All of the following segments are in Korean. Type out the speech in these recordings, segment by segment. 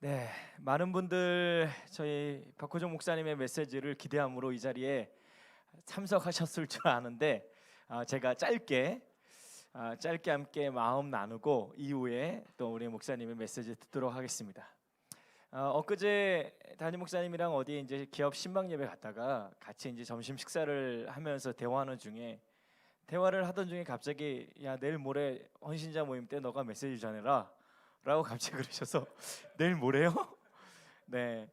네, 많은 분들 저희 박호정 목사님의 메시지를 기대함으로 이 자리에 참석하셨을 줄 아는데 제가 짧게 함께 마음 나누고 이후에 또 우리 목사님의 메시지 듣도록 하겠습니다. 엊그제 담임 목사님이랑 어디 이제 기업 신방 예배 갔다가 같이 이제 점심 식사를 하면서 대화를 하던 중에 갑자기 야 내일 모레 헌신자 모임 때 너가 메시지 전해라 라고 갑자기 그러셔서 내일 모레요? 네.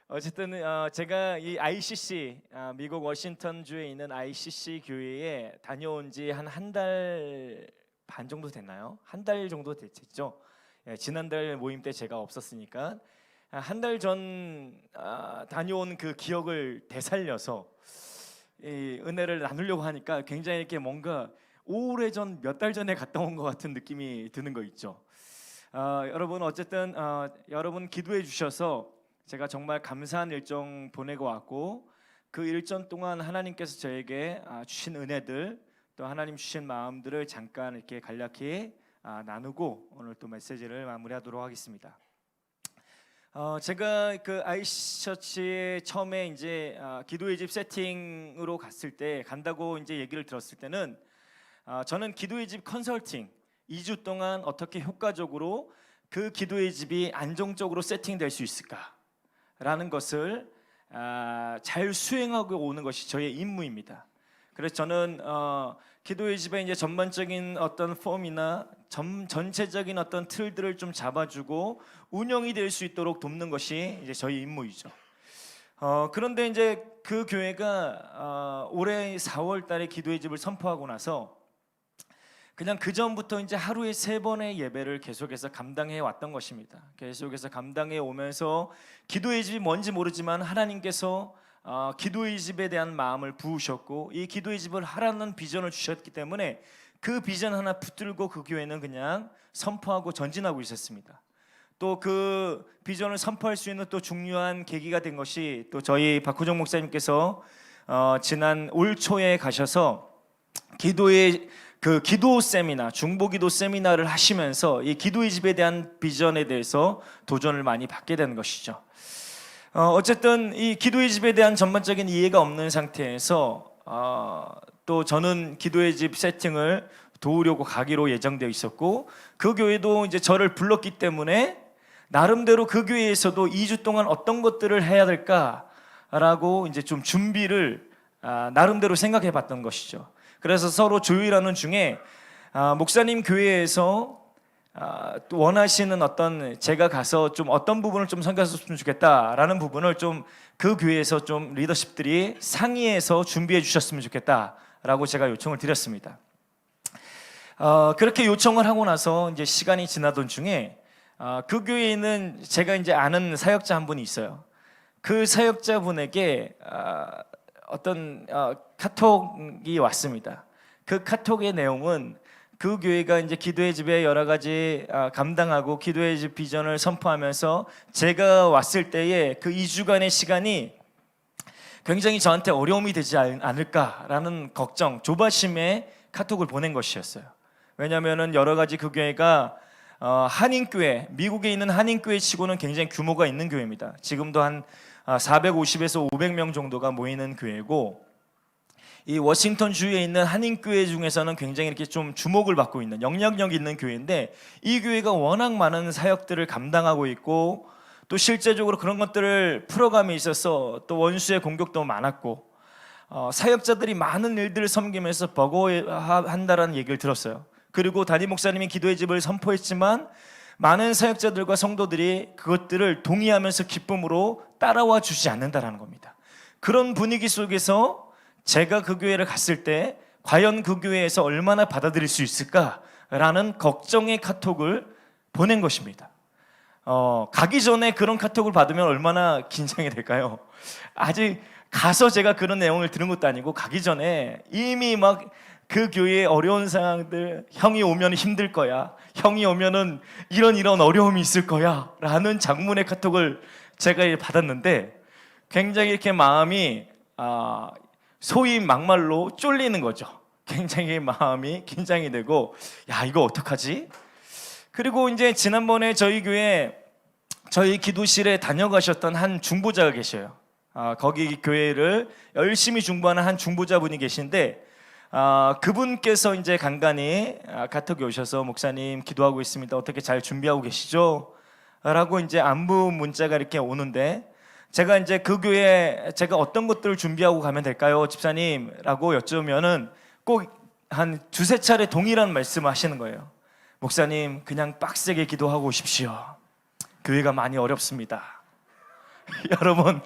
어쨌든 제가 이 ICC 미국 워싱턴 주에 있는 ICC 교회에 다녀온 지 한 달 반 정도 됐나요? 한 달 정도 됐죠. 예, 지난달 모임 때 제가 없었으니까 한 달 전 다녀온 그 기억을 되살려서 이 은혜를 나누려고 하니까 굉장히 이렇게 뭔가 오래전 몇 달 전에 갔다 온 것 같은 느낌이 드는 거 있죠. 여러분 어쨌든 여러분 기도해 주셔서 제가 정말 감사한 일정 보내고 왔고 그 일정 동안 하나님께서 저에게 주신 은혜들 또 하나님 주신 마음들을 잠깐 이렇게 간략히 나누고 오늘 또 메시지를 마무리하도록 하겠습니다. 제가 그 아이처치에 처음에 이제 기도의 집 세팅으로 갔을 때 간다고 이제 얘기를 들었을 때는 저는 기도의 집 컨설팅 2주 동안 어떻게 효과적으로 그 기도의 집이 안정적으로 세팅될 수 있을까라는 것을 잘 수행하고 오는 것이 저의 임무입니다. 그래서 저는 기도의 집의 이제 전반적인 어떤 폼이나 전체적인 어떤 틀들을 좀 잡아주고 운영이 될 수 있도록 돕는 것이 이제 저희 임무이죠. 그런데 이제 그 교회가 올해 4월달에 기도의 집을 선포하고 나서 그냥 그 전부터 이제 하루에 3번의 예배를 계속해서 감당해 왔던 것입니다. 계속해서 감당해 오면서 기도의 집이 뭔지 모르지만 하나님께서 기도의 집에 대한 마음을 부으셨고 이 기도의 집을 하라는 비전을 주셨기 때문에 그 비전 하나 붙들고 그 교회는 그냥 선포하고 전진하고 있었습니다. 또 그 비전을 선포할 수 있는 또 중요한 계기가 된 것이 또 저희 박호정 목사님께서 지난 올 초에 가셔서 기도 세미나, 중보기도 세미나를 하시면서 이 기도의 집에 대한 비전에 대해서 도전을 많이 받게 되는 것이죠. 어쨌든 이 기도의 집에 대한 전반적인 이해가 없는 상태에서 또 저는 기도의 집 세팅을 도우려고 가기로 예정되어 있었고 그 교회도 이제 저를 불렀기 때문에 나름대로 그 교회에서도 2주 동안 어떤 것들을 해야 될까라고 이제 좀 준비를 나름대로 생각해 봤던 것이죠. 그래서 서로 조율하는 중에 목사님 교회에서 또 원하시는 어떤 제가 가서 좀 어떤 부분을 좀 섬겼으면 좋겠다라는 부분을 좀 그 교회에서 좀 리더십들이 상의해서 준비해 주셨으면 좋겠다라고 제가 요청을 드렸습니다. 그렇게 요청을 하고 나서 이제 시간이 지나던 중에 그 교회에 있는 제가 이제 아는 사역자 한 분이 있어요. 그 사역자 분에게 어떤 카톡이 왔습니다. 그 카톡의 내용은 그 교회가 이제 기도의 집에 여러 가지 감당하고 기도의 집 비전을 선포하면서 제가 왔을 때에 그 2주간의 시간이 굉장히 저한테 어려움이 되지 않을까라는 걱정, 조바심에 카톡을 보낸 것이었어요. 왜냐하면 여러 가지 그 교회가 한인교회, 미국에 있는 한인교회 치고는 굉장히 규모가 있는 교회입니다. 지금도 한 450에서 500명 정도가 모이는 교회고 이 워싱턴 주에 있는 한인교회 중에서는 굉장히 이렇게 좀 주목을 받고 있는 영향력 있는 교회인데 이 교회가 워낙 많은 사역들을 감당하고 있고 또 실제적으로 그런 것들을 풀어감에 있어서 또 원수의 공격도 많았고 사역자들이 많은 일들을 섬기면서 버거워한다라는 얘기를 들었어요. 그리고 담임 목사님이 기도의 집을 선포했지만 많은 사역자들과 성도들이 그것들을 동의하면서 기쁨으로 따라와 주지 않는다라는 겁니다. 그런 분위기 속에서 제가 그 교회를 갔을 때 과연 그 교회에서 얼마나 받아들일 수 있을까라는 걱정의 카톡을 보낸 것입니다. 가기 전에 그런 카톡을 받으면 얼마나 긴장이 될까요? 아직 가서 제가 그런 내용을 들은 것도 아니고 가기 전에 이미 막 그 교회의 어려운 상황들, 형이 오면 힘들 거야, 형이 오면은 이런 어려움이 있을 거야 라는 장문의 카톡을 제가 받았는데 굉장히 이렇게 마음이 소위 막말로 쫄리는 거죠. 굉장히 마음이 긴장이 되고 야 이거 어떡하지? 그리고 이제 지난번에 저희 교회 저희 기도실에 다녀가셨던 한 중보자가 계셔요. 거기 교회를 열심히 중보하는 한 중보자분이 계신데, 그분께서 이제 간간히 카톡에 오셔서 목사님 기도하고 있습니다. 어떻게 잘 준비하고 계시죠? 라고 이제 안부 문자가 이렇게 오는데, 제가 이제 그 교회에 제가 어떤 것들을 준비하고 가면 될까요, 집사님? 라고 여쭈면은 꼭 한 두세 차례 동일한 말씀을 하시는 거예요. 목사님, 그냥 빡세게 기도하고 오십시오. 교회가 많이 어렵습니다. 여러분,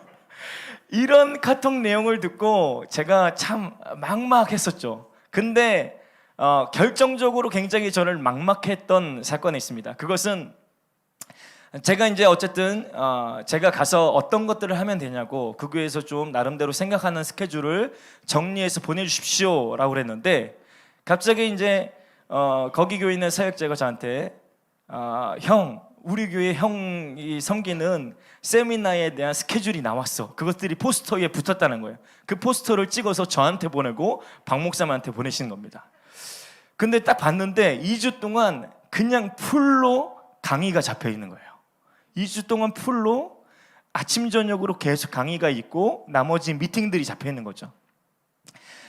이런 카톡 내용을 듣고 제가 참 막막했었죠. 근데 결정적으로 굉장히 저를 막막했던 사건이 있습니다. 그것은 제가 이제 어쨌든 제가 가서 어떤 것들을 하면 되냐고 그 교회에서 좀 나름대로 생각하는 스케줄을 정리해서 보내주십시오 라고 그랬는데, 갑자기 이제 거기 교회 있는 사역자가 저한테 형, 우리 교회 형이 섬기는 세미나에 대한 스케줄이 나왔어. 그것들이 포스터에 붙었다는 거예요. 그 포스터를 찍어서 저한테 보내고 박 목사님한테 보내신 겁니다. 근데 딱 봤는데 2주 동안 그냥 풀로 강의가 잡혀 있는 거예요. 2주 동안 풀로 아침 저녁으로 계속 강의가 있고 나머지 미팅들이 잡혀 있는 거죠.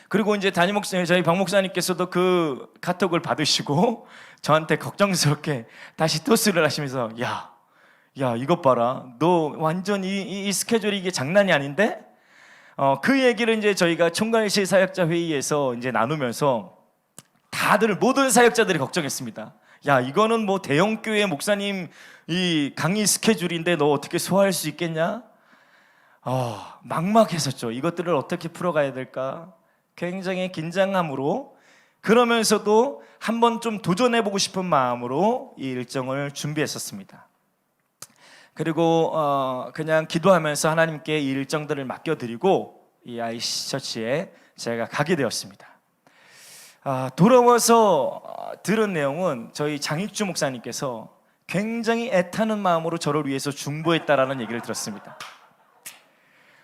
그리고 이제 담임 목사님, 저희 박 목사님께서도 그 카톡을 받으시고 저한테 걱정스럽게 다시 토스를 하시면서 야 이것 봐라, 너 완전 이 스케줄이 이게 장난이 아닌데? 그 얘기를 이제 저희가 총괄실 사역자 회의에서 이제 나누면서 다들 모든 사역자들이 걱정했습니다. 야, 이거는 뭐 대형 교회 목사님 이 강의 스케줄인데 너 어떻게 소화할 수 있겠냐? 막막했었죠. 이것들을 어떻게 풀어가야 될까? 굉장히 긴장함으로, 그러면서도 한번 좀 도전해보고 싶은 마음으로 이 일정을 준비했었습니다. 그리고 그냥 기도하면서 하나님께 이 일정들을 맡겨드리고 이 IC 처치에 제가 가게 되었습니다. 돌아와서 들은 내용은 저희 장익주 목사님께서 굉장히 애타는 마음으로 저를 위해서 중보했다라는 얘기를 들었습니다.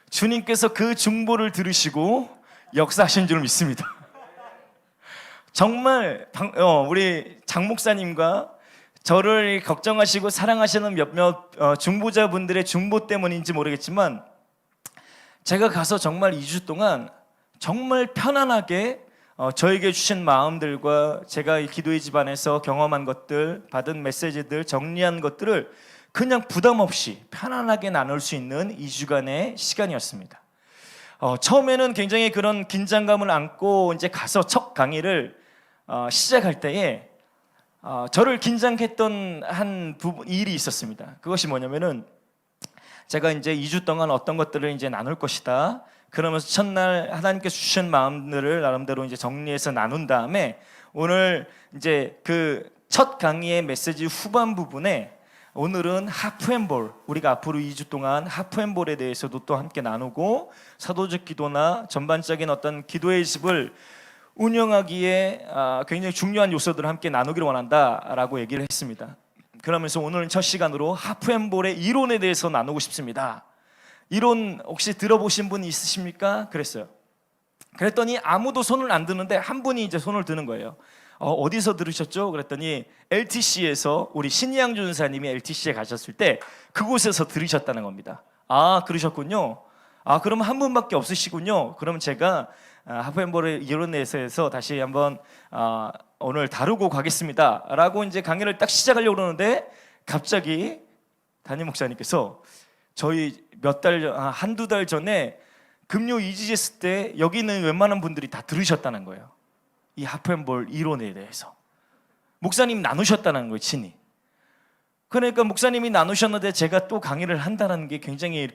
주님께서 그 중보를 들으시고 역사하신 줄 믿습니다. 정말 우리 장 목사님과 저를 걱정하시고 사랑하시는 몇몇 중보자분들의 중보 때문인지 모르겠지만, 제가 가서 정말 2주 동안 정말 편안하게 저에게 주신 마음들과 제가 이 기도의 집안에서 경험한 것들, 받은 메시지들, 정리한 것들을 그냥 부담 없이 편안하게 나눌 수 있는 2주간의 시간이었습니다. 처음에는 굉장히 그런 긴장감을 안고 이제 가서 첫 강의를 시작할 때에 저를 긴장했던 한 일이 있었습니다. 그것이 뭐냐면은, 제가 이제 2주 동안 어떤 것들을 이제 나눌 것이다. 그러면서 첫날 하나님께서 주신 마음들을 나름대로 이제 정리해서 나눈 다음에, 오늘 이제 그 첫 강의의 메시지 후반 부분에 오늘은 하프앤볼, 우리가 앞으로 2주 동안 하프앤볼에 대해서도 또 함께 나누고 사도적 기도나 전반적인 어떤 기도의 집을 운영하기에 굉장히 중요한 요소들을 함께 나누기를 원한다라고 얘기를 했습니다. 그러면서 오늘은 첫 시간으로 하프앤볼의 이론에 대해서 나누고 싶습니다. 이론 혹시 들어보신 분 있으십니까? 그랬어요. 그랬더니 아무도 손을 안 드는데 한 분이 이제 손을 드는 거예요. 어디서 들으셨죠? 그랬더니 LTC에서 우리 신희양 전사님이 LTC에 가셨을 때 그곳에서 들으셨다는 겁니다. 그러셨군요. 그럼 한 분밖에 없으시군요. 그럼 제가 하프앤볼의 이론에서 다시 한번 오늘 다루고 가겠습니다 라고 이제 강의를 딱 시작하려고 그러는데, 갑자기 담임 목사님께서 저희 한두 달 전에 금요 이지제스 때 여기 있는 웬만한 분들이 다 들으셨다는 거예요. 이 하프앤볼 이론에 대해서 목사님 나누셨다는 거예요, 친히. 그러니까 목사님이 나누셨는데 제가 또 강의를 한다는 게 굉장히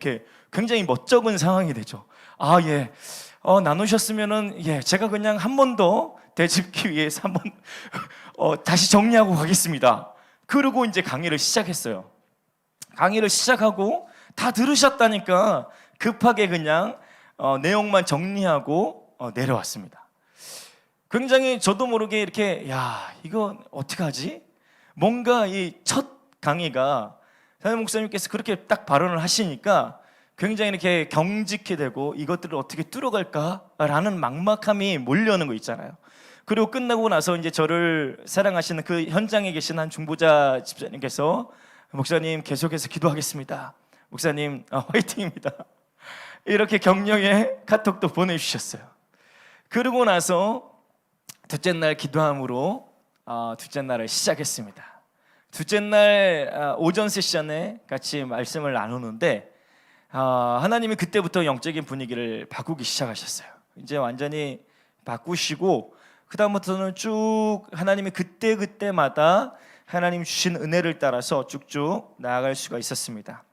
멋쩍은 상황이 되죠. 예. 나누셨으면은 제가 그냥 한 번 더 되짚기 위해서 한번 다시 정리하고 가겠습니다. 그러고 이제 강의를 시작했어요. 강의를 시작하고 다 들으셨다니까 급하게 그냥 내용만 정리하고 내려왔습니다. 굉장히 저도 모르게 이렇게 이거 어떡하지? 뭔가 이 첫 강의가 담임 목사님께서 그렇게 딱 발언을 하시니까 굉장히 이렇게 경직해 되고 이것들을 어떻게 뚫어갈까라는 막막함이 몰려오는 거 있잖아요. 그리고 끝나고 나서 이제 저를 사랑하시는 그 현장에 계신 한 중보자 집사님께서 목사님 계속해서 기도하겠습니다. 목사님 화이팅입니다. 이렇게 격려의 카톡도 보내주셨어요. 그러고 나서 둘째 날 기도함으로 둘째 날을 시작했습니다. 둘째 날 오전 세션에 같이 말씀을 나누는데 하나님이 그때부터 영적인 분위기를 바꾸기 시작하셨어요. 이제 완전히 바꾸시고 그 다음부터는 쭉 하나님이 그때마다 하나님 주신 은혜를 따라서 쭉쭉 나아갈 수가 있었습니다.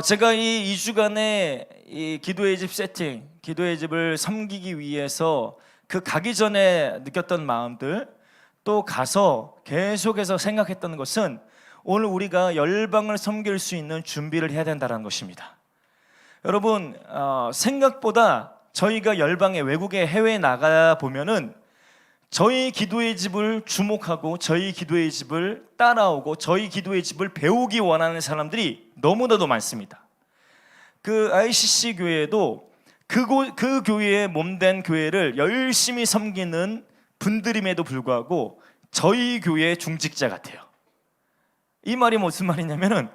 제가 이 2주간의 이 기도의 집 세팅, 기도의 집을 섬기기 위해서 그 가기 전에 느꼈던 마음들, 또 가서 계속해서 생각했던 것은 오늘 우리가 열방을 섬길 수 있는 준비를 해야 된다는 것입니다. 여러분, 생각보다 저희가 열방에 외국에 해외에 나가 보면은 저희 기도의 집을 주목하고 저희 기도의 집을 따라오고 저희 기도의 집을 배우기 원하는 사람들이 너무나도 많습니다. 그 ICC 교회도 그 교회에 몸된 교회를 열심히 섬기는 분들임에도 불구하고 저희 교회의 중직자 같아요. 이 말이 무슨 말이냐면은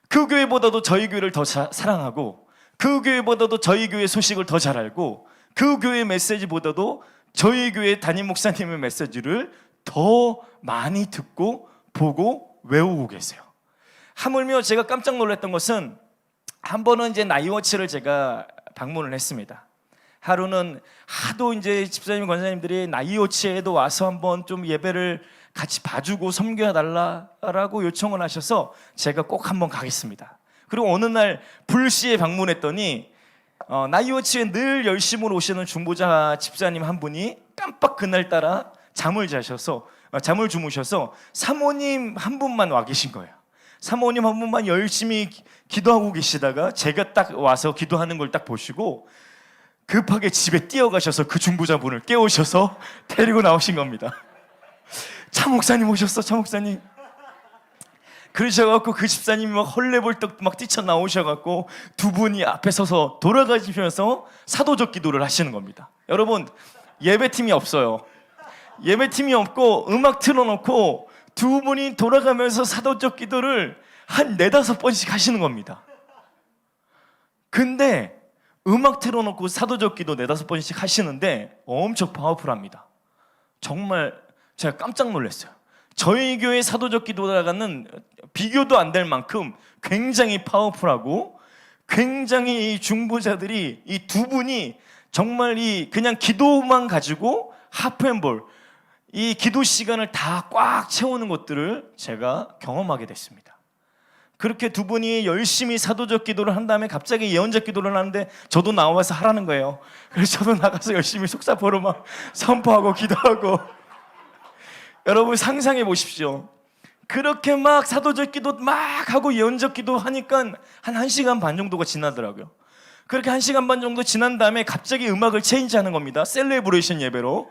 그 교회보다도 저희 교회를 더 사랑하고 그 교회보다도 저희 교회 소식을 더 잘 알고 그 교회 메시지보다도 저희 교회 담임 목사님의 메시지를 더 많이 듣고 보고 외우고 계세요. 하물며 제가 깜짝 놀랐던 것은 한 번은 이제 나이워치를 제가 방문을 했습니다. 하루는 하도 이제 집사님 권사님들이 나이워치에도 와서 한번 좀 예배를 같이 봐주고 섬겨달라고 요청을 하셔서 제가 꼭 한번 가겠습니다. 그리고 어느 날 불시에 방문했더니 나이워치에 늘 열심히 오시는 중보자 집사님 한 분이 깜빡 그날따라 잠을 주무셔서 사모님 한 분만 와 계신 거예요. 사모님 한 분만 열심히 기도하고 계시다가 제가 딱 와서 기도하는 걸 딱 보시고 급하게 집에 뛰어가셔서 그 중보자분을 깨우셔서 데리고 나오신 겁니다. 차 목사님 오셨어, 차 목사님. 그러셔갖고 그 집사님이 막 헐레벌떡 막 뛰쳐나오셔갖고 두 분이 앞에 서서 돌아가시면서 사도적 기도를 하시는 겁니다. 여러분, 예배팀이 없어요. 예배팀이 없고 음악 틀어놓고 두 분이 돌아가면서 사도적 기도를 한 4-5번씩 하시는 겁니다. 근데 음악 틀어놓고 사도적 기도 4-5번씩 하시는데 엄청 파워풀합니다. 정말 제가 깜짝 놀랐어요. 저희 교회 사도적 기도라가는 비교도 안 될 만큼 굉장히 파워풀하고 굉장히 이 중보자들이 이 두 분이 정말 이 그냥 기도만 가지고 하프앤볼 이 기도 시간을 다 꽉 채우는 것들을 제가 경험하게 됐습니다. 그렇게 두 분이 열심히 사도적 기도를 한 다음에 갑자기 예언적 기도를 하는데 저도 나와서 하라는 거예요. 그래서 저도 나가서 열심히 속사포로 막 선포하고 기도하고 여러분 상상해 보십시오. 그렇게 막 사도적 기도 막 하고 예언적 기도 하니까 한 1시간 반 정도가 지나더라고요. 그렇게 1시간 반 정도 지난 다음에 갑자기 음악을 체인지하는 겁니다. 셀레브레이션 예배로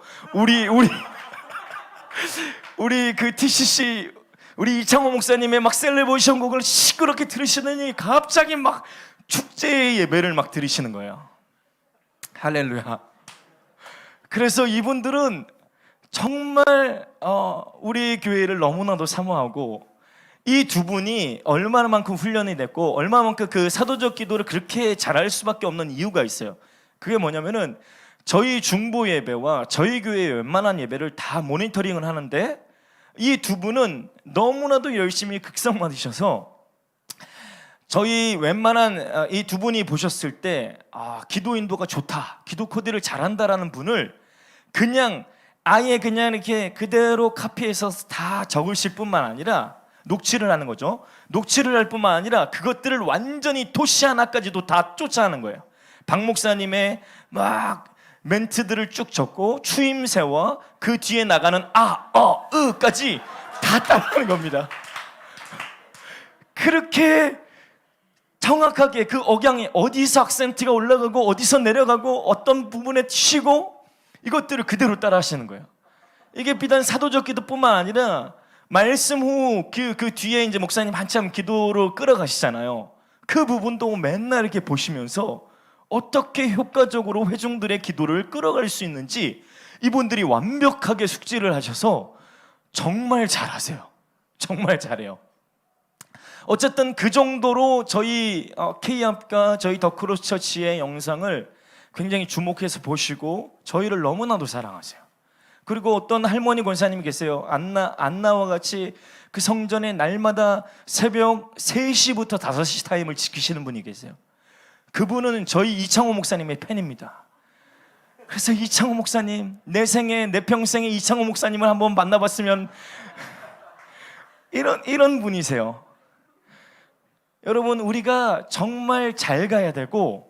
우리 그 TCC 우리 이창호 목사님의 막 셀레브레이션 곡을 시끄럽게 들으시더니 갑자기 막 축제의 예배를 막 들으시는 거예요. 할렐루야. 그래서 이분들은 정말 우리 교회를 너무나도 사모하고 이 두 분이 얼마만큼 훈련이 됐고 얼마만큼 그 사도적 기도를 그렇게 잘할 수밖에 없는 이유가 있어요. 그게 뭐냐면은 저희 중보 예배와 저희 교회의 웬만한 예배를 다 모니터링을 하는데 이 두 분은 너무나도 열심히 극성맞으셔서 저희 웬만한 이 두 분이 보셨을 때 기도 인도가 좋다, 기도 코디를 잘한다라는 분을 그냥 아예 그냥 이렇게 그대로 카피해서 다 적으실 뿐만 아니라 녹취를 하는 거죠. 녹취를 할 뿐만 아니라 그것들을 완전히 토시 하나까지도 다 쫓아하는 거예요. 박 목사님의 막 멘트들을 쭉 적고 추임새와 그 뒤에 나가는 으까지 다 따라하는 겁니다. 그렇게 정확하게 그 억양이 어디서 악센트가 올라가고 어디서 내려가고 어떤 부분에 쉬고 이것들을 그대로 따라 하시는 거예요. 이게 비단 사도적 기도뿐만 아니라 말씀 후 그 뒤에 이제 목사님 한참 기도로 끌어가시잖아요. 그 부분도 맨날 이렇게 보시면서 어떻게 효과적으로 회중들의 기도를 끌어갈 수 있는지 이분들이 완벽하게 숙지를 하셔서 정말 잘하세요. 정말 잘해요. 어쨌든 그 정도로 저희 K합과 저희 더 크로스 처치의 영상을 굉장히 주목해서 보시고 저희를 너무나도 사랑하세요. 그리고 어떤 할머니 권사님이 계세요. 안나와 같이 그 성전에 날마다 새벽 3시부터 5시 타임을 지키시는 분이 계세요. 그분은 저희 이창호 목사님의 팬입니다. 그래서 이창호 목사님, 내 생에 내 평생에 이창호 목사님을 한번 만나봤으면 이런 분이세요. 여러분, 우리가 정말 잘 가야 되고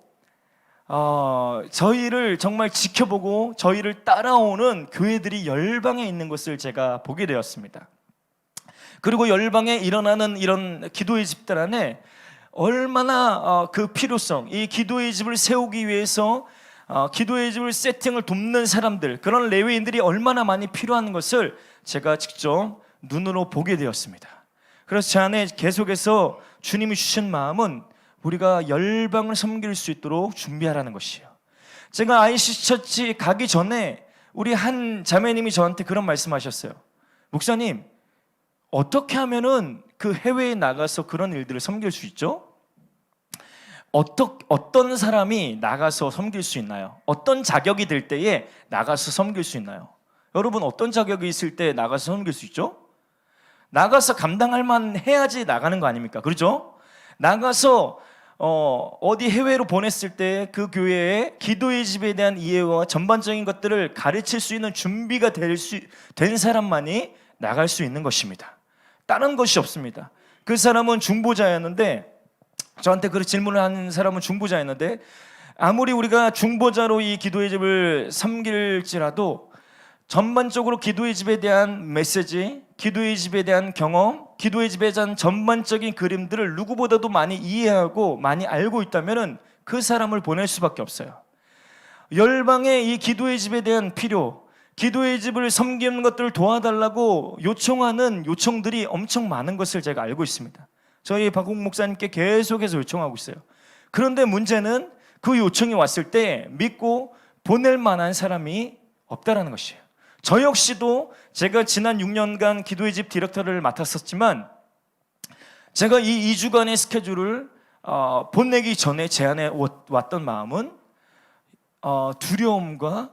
저희를 정말 지켜보고 저희를 따라오는 교회들이 열방에 있는 것을 제가 보게 되었습니다. 그리고 열방에 일어나는 이런 기도의 집들 안에 얼마나 그 필요성, 이 기도의 집을 세우기 위해서 기도의 집을 세팅을 돕는 사람들, 그런 레위인들이 얼마나 많이 필요한 것을 제가 직접 눈으로 보게 되었습니다. 그래서 제 안에 계속해서 주님이 주신 마음은 우리가 열방을 섬길 수 있도록 준비하라는 것이에요. 제가 IC 처치 가기 전에 우리 한 자매님이 저한테 그런 말씀하셨어요. 목사님, 어떻게 하면은 그 해외에 나가서 그런 일들을 섬길 수 있죠? 어떤 사람이 나가서 섬길 수 있나요? 어떤 자격이 될 때에 나가서 섬길 수 있나요? 여러분, 어떤 자격이 있을 때 나가서 섬길 수 있죠? 나가서 감당할 만 해야지 나가는 거 아닙니까? 그렇죠? 나가서 어디 해외로 보냈을 때 그 교회의 기도의 집에 대한 이해와 전반적인 것들을 가르칠 수 있는 준비가 된 사람만이 나갈 수 있는 것입니다. 다른 것이 없습니다. 그 사람은 중보자였는데, 저한테 그 질문을 하는 사람은 중보자였는데, 아무리 우리가 중보자로 이 기도의 집을 섬길지라도 전반적으로 기도의 집에 대한 메시지, 기도의 집에 대한 경험, 기도의 집에 대한 전반적인 그림들을 누구보다도 많이 이해하고 많이 알고 있다면 그 사람을 보낼 수밖에 없어요. 열방의 이 기도의 집에 대한 필요, 기도의 집을 섬기는 것들을 도와달라고 요청하는 요청들이 엄청 많은 것을 제가 알고 있습니다. 저희 박국 목사님께 계속해서 요청하고 있어요. 그런데 문제는 그 요청이 왔을 때 믿고 보낼 만한 사람이 없다라는 것이에요. 저 역시도 제가 지난 6년간 기도의 집 디렉터를 맡았었지만, 제가 이 2주간의 스케줄을 보내기 전에 제 안에 왔던 마음은 두려움과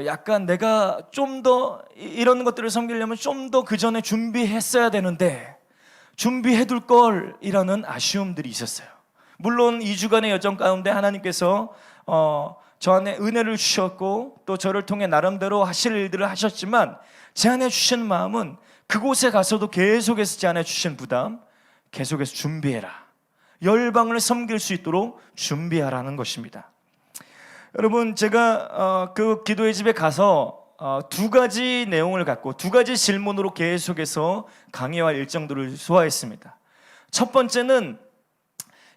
약간 내가 좀 더 이런 것들을 섬기려면 좀 더 그 전에 준비했어야 되는데 준비해둘 걸 이라는 아쉬움들이 있었어요. 물론 2주간의 여정 가운데 하나님께서 저 안에 은혜를 주셨고 또 저를 통해 나름대로 하실 일들을 하셨지만, 제 안에 주신 마음은 그곳에 가서도 계속해서 제 안에 주신 부담, 계속해서 준비해라, 열방을 섬길 수 있도록 준비하라는 것입니다. 여러분, 제가 그 기도의 집에 가서 2가지 내용을 갖고 2가지 질문으로 계속해서 강의와 일정들을 소화했습니다. 첫 번째는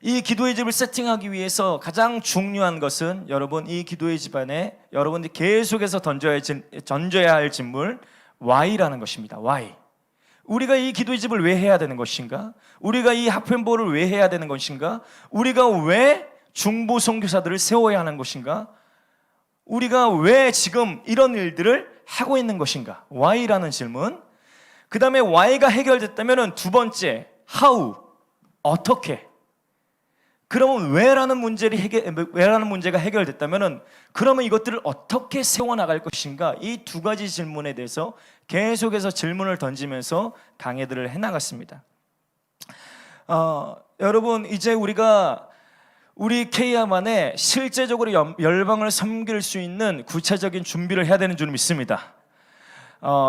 이 기도의 집을 세팅하기 위해서 가장 중요한 것은, 여러분, 이 기도의 집 안에 여러분들이 계속해서 던져야 할 질문, Why라는 것입니다. Why? 우리가 이 기도의 집을 왜 해야 되는 것인가? 우리가 이 하프앤볼을 왜 해야 되는 것인가? 우리가 왜 중보 선교사들을 세워야 하는 것인가? 우리가 왜 지금 이런 일들을 하고 있는 것인가? Why라는 질문. 그 다음에 Why가 해결됐다면 두 번째, How? 어떻게? 그러면 왜라는 문제가 해결됐다면 그러면 이것들을 어떻게 세워나갈 것인가? 이 2가지 질문에 대해서 계속해서 질문을 던지면서 강의들을 해나갔습니다. 여러분, 이제 우리 K야만에 실제적으로 열방을 섬길 수 있는 구체적인 준비를 해야 되는 줄 믿습니다.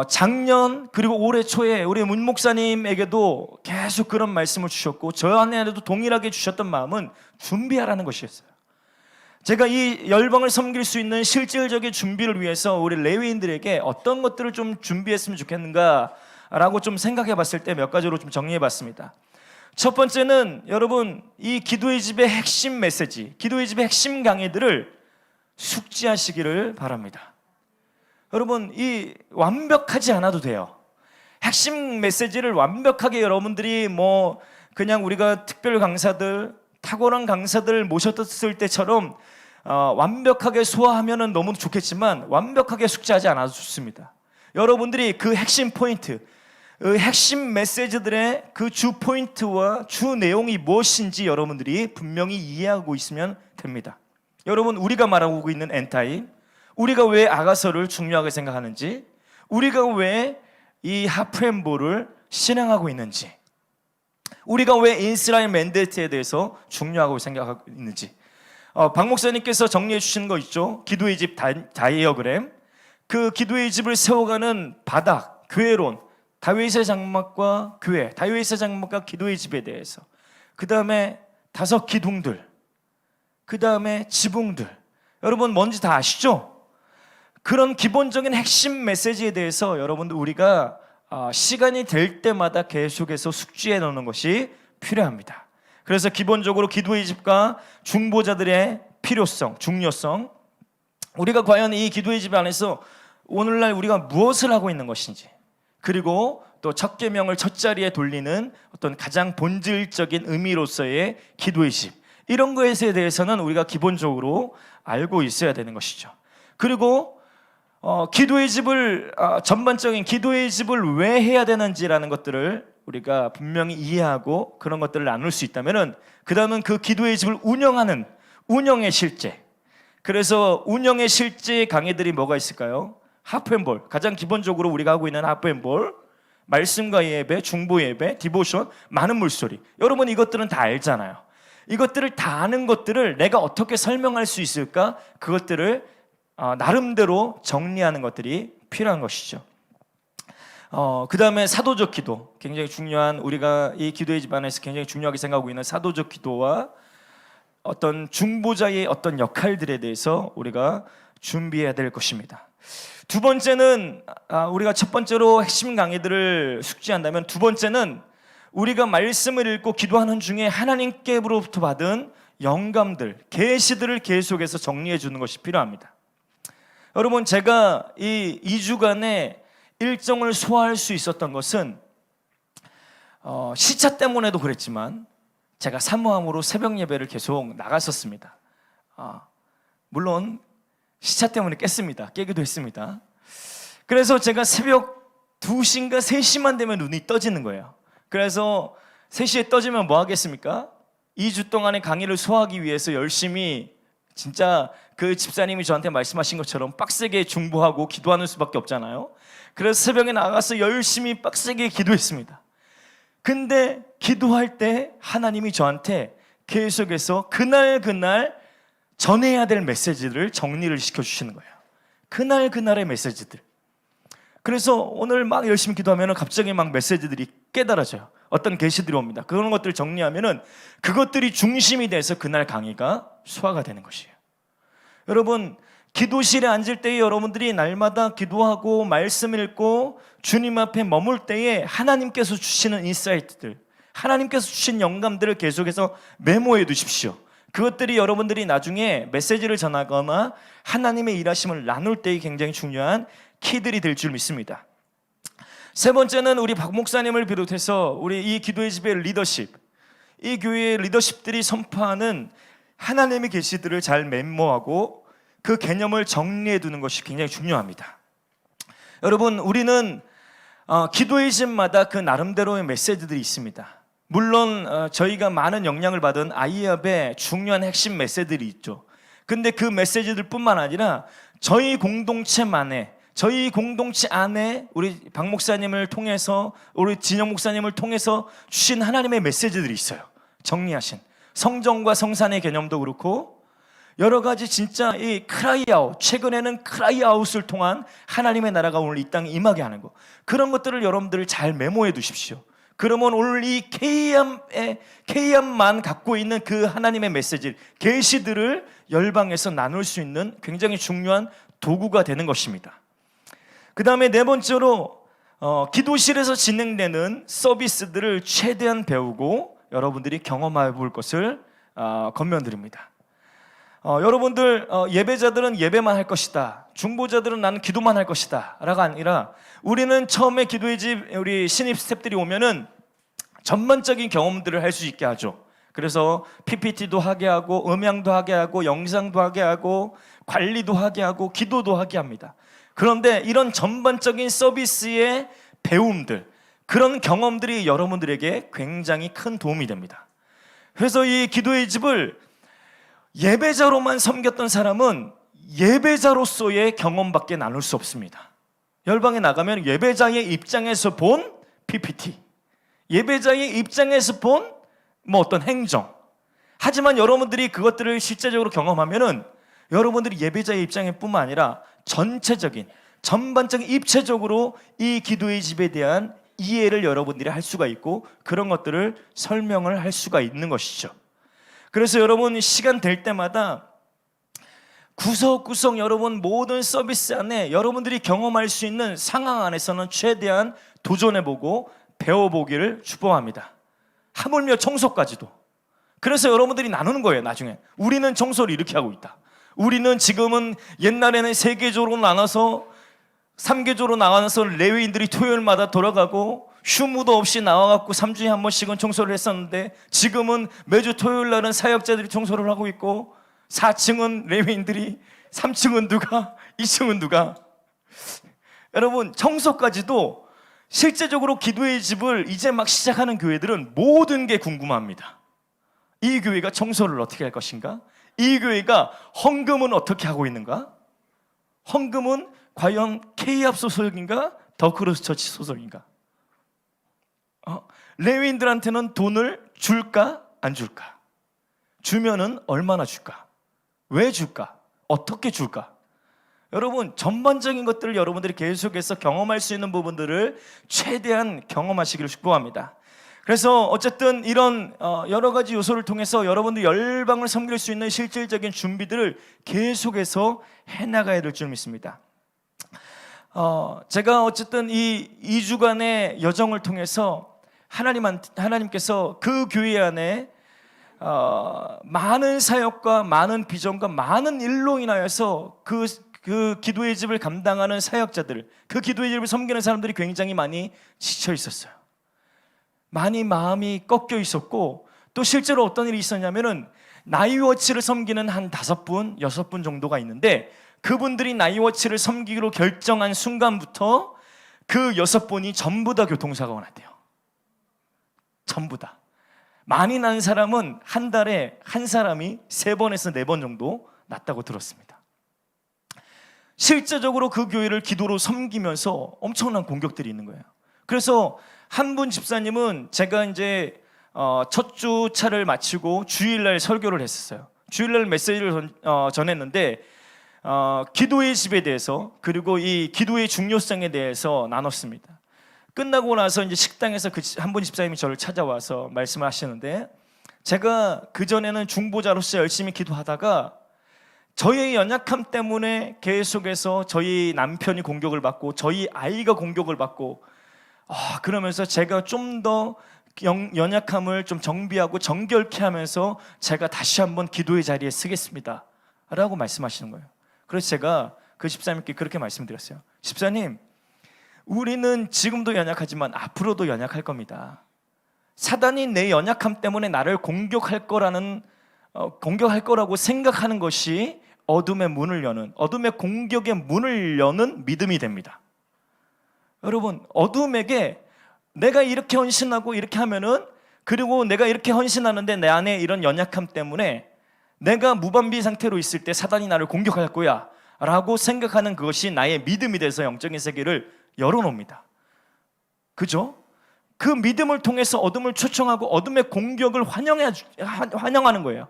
작년 그리고 올해 초에 우리 문 목사님에게도 계속 그런 말씀을 주셨고 저한테도 동일하게 주셨던 마음은 준비하라는 것이었어요. 제가 이 열방을 섬길 수 있는 실질적인 준비를 위해서 우리 레위인들에게 어떤 것들을 좀 준비했으면 좋겠는가 라고 좀 생각해 봤을 때 몇 가지로 좀 정리해 봤습니다. 첫 번째는, 여러분, 이 기도의 집의 핵심 메시지, 기도의 집의 핵심 강의들을 숙지하시기를 바랍니다. 여러분, 이 완벽하지 않아도 돼요. 핵심 메시지를 완벽하게 여러분들이 그냥 우리가 특별 강사들, 탁월한 강사들 모셨을 때처럼 완벽하게 소화하면 너무 좋겠지만 완벽하게 숙지하지 않아도 좋습니다. 여러분들이 그 핵심 포인트, 그 핵심 메시지들의 그 주 포인트와 주 내용이 무엇인지 여러분들이 분명히 이해하고 있으면 됩니다. 여러분, 우리가 말하고 있는 엔타임, 우리가 왜 아가서를 중요하게 생각하는지, 우리가 왜 이 하프앤볼을 실행하고 있는지, 우리가 왜 인스라엘 맨데이트에 대해서 중요하고 생각하고 있는지, 박 목사님께서 정리해 주신 거 있죠? 기도의 집 다이어그램. 그 기도의 집을 세워가는 바닥, 교회론, 다윗의 장막과 교회, 다윗의 장막과 기도의 집에 대해서, 그 다음에 5 기둥들, 그 다음에 지붕들, 여러분 뭔지 다 아시죠? 그런 기본적인 핵심 메시지에 대해서 여러분들 우리가 시간이 될 때마다 계속해서 숙지해 놓는 것이 필요합니다. 그래서 기본적으로 기도의 집과 중보자들의 필요성, 중요성, 우리가 과연 이 기도의 집 안에서 오늘날 우리가 무엇을 하고 있는 것인지, 그리고 또 첫 계명을 첫 자리에 돌리는 어떤 가장 본질적인 의미로서의 기도의 집, 이런 것에 대해서는 우리가 기본적으로 알고 있어야 되는 것이죠. 그리고 기도의 집을 전반적인 기도의 집을 왜 해야 되는지라는 것들을 우리가 분명히 이해하고 그런 것들을 나눌 수 있다면은, 그 다음은 그 기도의 집을 운영하는 운영의 실제. 그래서 운영의 실제 강의들이 뭐가 있을까요? 하프앤볼, 가장 기본적으로 우리가 하고 있는 하프앤볼, 말씀과 예배, 중보 예배, 디보션, 많은 물소리. 여러분 이것들은 다 알잖아요. 이것들을 다 아는 것들을 내가 어떻게 설명할 수 있을까? 그것들을 나름대로 정리하는 것들이 필요한 것이죠. 그 다음에 사도적 기도, 굉장히 중요한, 우리가 이 기도의 집안에서 굉장히 중요하게 생각하고 있는 사도적 기도와 어떤 중보자의 어떤 역할들에 대해서 우리가 준비해야 될 것입니다. 두 번째는 우리가 첫 번째로 핵심 강의들을 숙지한다면, 두 번째는 우리가 말씀을 읽고 기도하는 중에 하나님께로부터 받은 영감들, 계시들을 계속해서 정리해 주는 것이 필요합니다. 여러분, 제가 이 2주간의 일정을 소화할 수 있었던 것은 시차 때문에도 그랬지만 제가 사모함으로 새벽 예배를 계속 나갔었습니다. 물론 시차 때문에 깼습니다. 깨기도 했습니다. 그래서 제가 새벽 2시인가 3시만 되면 눈이 떠지는 거예요. 그래서 3시에 떠지면 뭐 하겠습니까? 2주 동안의 강의를 소화하기 위해서 열심히, 진짜 그 집사님이 저한테 말씀하신 것처럼 빡세게 중보하고 기도하는 수밖에 없잖아요. 그래서 새벽에 나가서 열심히 빡세게 기도했습니다. 근데 기도할 때 하나님이 저한테 계속해서 그날 전해야 될 메시지를 정리를 시켜주시는 거예요. 그날의 메시지들. 그래서 오늘 막 열심히 기도하면 갑자기 막 메시지들이 깨달아져요. 어떤 계시들이 옵니다. 그런 것들을 정리하면은 그것들이 중심이 돼서 그날 강의가 소화가 되는 것이에요. 여러분, 기도실에 앉을 때에 여러분들이 날마다 기도하고 말씀 읽고 주님 앞에 머물 때에 하나님께서 주시는 인사이트들, 하나님께서 주신 영감들을 계속해서 메모해 두십시오. 그것들이 여러분들이 나중에 메시지를 전하거나 하나님의 일하심을 나눌 때에 굉장히 중요한 키들이 될 줄 믿습니다. 세 번째는 우리 박 목사님을 비롯해서 우리 이 기도의 집의 리더십, 이 교회의 리더십들이 선포하는 하나님의 계시들을 잘 메모하고 그 개념을 정리해 두는 것이 굉장히 중요합니다. 여러분, 우리는 기도의 집마다 그 나름대로의 메시지들이 있습니다. 물론 저희가 많은 영향을 받은 아이앱의 중요한 핵심 메시지들이 있죠. 근데 그 메시지들 뿐만 아니라 저희 공동체만의, 저희 공동체 안에 우리 박 목사님을 통해서, 우리 진영 목사님을 통해서 주신 하나님의 메시지들이 있어요. 정리하신 성정과 성산의 개념도 그렇고 여러 가지, 진짜 이 크라이아웃, 최근에는 크라이아웃을 통한 하나님의 나라가 오늘 이 땅에 임하게 하는 것, 그런 것들을 여러분들 잘 메모해 두십시오. 그러면 오늘 이 K암만 갖고 있는 그 하나님의 메시지, 계시들을 열방에서 나눌 수 있는 굉장히 중요한 도구가 되는 것입니다. 그 다음에 네 번째로 기도실에서 진행되는 서비스들을 최대한 배우고 여러분들이 경험해 볼 것을 권면드립니다. 여러분들 예배자들은 예배만 할 것이다, 중보자들은 나는 기도만 할 것이다 라가 아니라, 우리는 처음에 기도의 집 우리 신입 스태프들이 오면은 전반적인 경험들을 할 수 있게 하죠. 그래서 PPT도 하게 하고 음향도 하게 하고 영상도 하게 하고 관리도 하게 하고 기도도 하게 합니다. 그런데 이런 전반적인 서비스의 배움들, 그런 경험들이 여러분들에게 굉장히 큰 도움이 됩니다. 그래서 이 기도의 집을 예배자로만 섬겼던 사람은 예배자로서의 경험밖에 나눌 수 없습니다. 열방에 나가면 예배자의 입장에서 본 PPT, 예배자의 입장에서 본 어떤 행정. 하지만 여러분들이 그것들을 실제적으로 경험하면은 여러분들이 예배자의 입장에 뿐만 아니라 전체적인, 전반적인 입체적으로 이 기도의 집에 대한 이해를 여러분들이 할 수가 있고 그런 것들을 설명을 할 수가 있는 것이죠. 그래서 여러분 시간 될 때마다 구석구석 여러분 모든 서비스 안에 여러분들이 경험할 수 있는 상황 안에서는 최대한 도전해보고 배워보기를 축복합니다. 하물며 청소까지도. 그래서 여러분들이 나누는 거예요. 나중에 우리는 청소를 이렇게 하고 있다. 우리는 지금은 옛날에는 3개조로 나눠서 3개조로 나눠서 레위인들이 토요일마다 돌아가고 휴무도 없이 나와갖고 3주에 한 번씩은 청소를 했었는데 지금은 매주 토요일 날은 사역자들이 청소를 하고 있고 4층은 레위인들이, 3층은 누가, 2층은 누가. 여러분 청소까지도 실제적으로 기도의 집을 이제 막 시작하는 교회들은 모든 게 궁금합니다. 이 교회가 청소를 어떻게 할 것인가? 이 교회가 헌금은 어떻게 하고 있는가? 헌금은 과연 K합 소속인가? 더크로스 처치 소속인가? 레위인들한테는 돈을 줄까? 안 줄까? 주면은 얼마나 줄까? 왜 줄까? 어떻게 줄까? 여러분 전반적인 것들을 여러분들이 계속해서 경험할 수 있는 부분들을 최대한 경험하시기를 축복합니다. 그래서 어쨌든 이런 여러 가지 요소를 통해서 여러분들 열방을 섬길 수 있는 실질적인 준비들을 계속해서 해나가야 될 줄 믿습니다. 제가 어쨌든 이 2주간의 여정을 통해서 하나님께서 그 교회 안에 많은 사역과 많은 비전과 많은 일로 인하여서 그 기도의 집을 감당하는 사역자들, 그 기도의 집을 섬기는 사람들이 굉장히 많이 지쳐 있었어요. 많이 마음이 꺾여 있었고 또 실제로 어떤 일이 있었냐면은 나이워치를 섬기는 한 5분, 6분 정도가 있는데 그분들이 나이워치를 섬기기로 결정한 순간부터 그 6분이 전부 다 교통사고가 났대요. 전부 다. 많이 난 사람은 한 달에 한 사람이 3번에서 4번 정도 났다고 들었습니다. 실제적으로 그 교회를 기도로 섬기면서 엄청난 공격들이 있는 거예요. 그래서 한 분 집사님은 제가 이제 첫 주차를 마치고 주일날 설교를 했었어요. 주일날 메시지를 전했는데 기도의 집에 대해서 그리고 이 기도의 중요성에 대해서 나눴습니다. 끝나고 나서 이제 식당에서 그 한 분 집사님이 저를 찾아와서 말씀을 하시는데 제가 그전에는 중보자로서 열심히 기도하다가 저희의 연약함 때문에 계속해서 저희 남편이 공격을 받고 저희 아이가 공격을 받고 그러면서 제가 좀 더 연약함을 좀 정비하고 정결케 하면서 제가 다시 한번 기도의 자리에 서겠습니다 라고 말씀하시는 거예요. 그래서 제가 그 집사님께 그렇게 말씀드렸어요. 집사님, 우리는 지금도 연약하지만 앞으로도 연약할 겁니다. 사단이 내 연약함 때문에 나를 공격할 거라고 생각하는 것이 어둠의 문을 여는, 어둠의 공격의 문을 여는 믿음이 됩니다. 여러분, 어둠에게 내가 이렇게 헌신하고 이렇게 하면은, 그리고 내가 이렇게 헌신하는데 내 안에 이런 연약함 때문에 내가 무방비 상태로 있을 때 사단이 나를 공격할 거야 라고 생각하는 그것이 나의 믿음이 돼서 영적인 세계를 열어놓습니다. 그죠? 그 믿음을 통해서 어둠을 초청하고 어둠의 공격을 환영하는 거예요.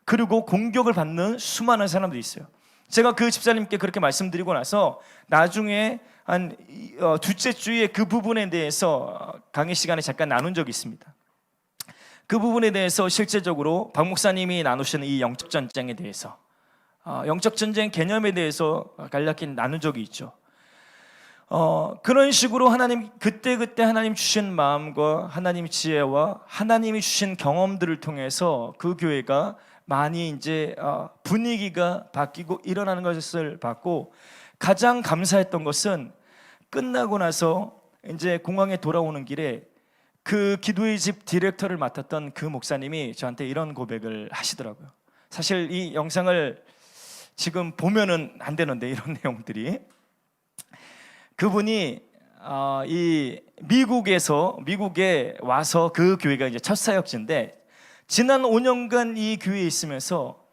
그리고 공격을 받는 수많은 사람들이 있어요. 제가 그 집사님께 그렇게 말씀드리고 나서 나중에 한 둘째 주에 그 부분에 대해서 강의 시간에 잠깐 나눈 적이 있습니다. 그 부분에 대해서 실제적으로 박 목사님이 나누시는 이 영적 전쟁에 대해서, 영적 전쟁 개념에 대해서 간략히 나눈 적이 있죠. 그런 식으로 하나님 그때 하나님 주신 마음과 하나님 지혜와 하나님이 주신 경험들을 통해서 그 교회가 많이 이제 분위기가 바뀌고 일어나는 것을 봤고, 가장 감사했던 것은 끝나고 나서 이제 공항에 돌아오는 길에 그 기도의 집 디렉터를 맡았던 그 목사님이 저한테 이런 고백을 하시더라고요. 사실 이 영상을 지금 보면은 안 되는데 이런 내용들이, 그분이 이 미국에 와서 그 교회가 이제 첫 사역지인데 지난 5년간 이 교회에 있으면서